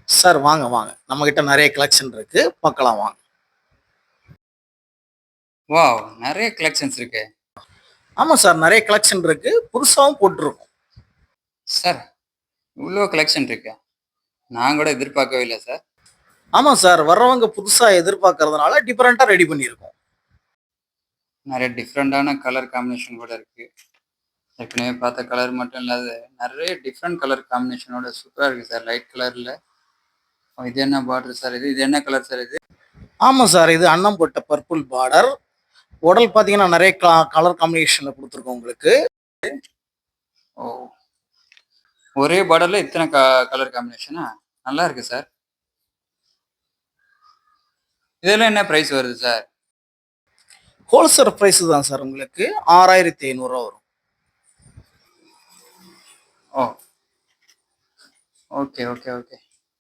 Sir வாங்க, வாங்க. நம்மகிட்ட நெறைய கலெக்ஷன் இருக்கு. பார்க்கலாம் வாங்க. வாவ்! நெறைய கலெக்ஷன்ஸ் இருக்கே. ஆமா சார். நெறைய கலெக்ஷன் இருக்கு. புதுசாவும் போட்டுருக்கோம். சார், இவ்ளோ கலெக்ஷன் இருக்கா? நான் கூட எதிர்பார்க்கவே இல்ல சார். ஆமா சார். வர்றவங்க புதுசா எதிர்பார்க்கறதுனால டிஃபரெண்ட்டா ரெடி பண்ணியிருக்கோம். நெறைய டிஃபரெண்டான கலர் காம்பினேஷன் கூட இருக்கு. ஏற்கனவே பார்த்த கலர் மட்டும் இல்லாத, நெறைய டிஃபரெண்ட் கலர் காம்பினேஷனோட சூப்பரா இருக்கு சார். லைட் கலர்ல. இது என்ன பார்டர் சார் இது? இது என்ன கலர் சார் இது? ஆமா சார். இது அன்னம் போட்ட பர்பிள் பார்டர். உடல் பார்த்தீங்கன்னா, நெறைய கலர் காம்பினேஷன்ல குடுத்துருக்கோம் உங்களுக்கு. ஓ! ஒரே பார்டர்ல இத்தன கலர் காம்பினேஷனா? நல்லா இருக்கு சார். இதெல்லாம் என்ன பிரைஸ் வருது சார்? ஹோல்சேல் பிரைஸ் தான் சார் உங்களுக்கு. ரூ. 6,500 வரும். ஓ! Okay, okay, okay.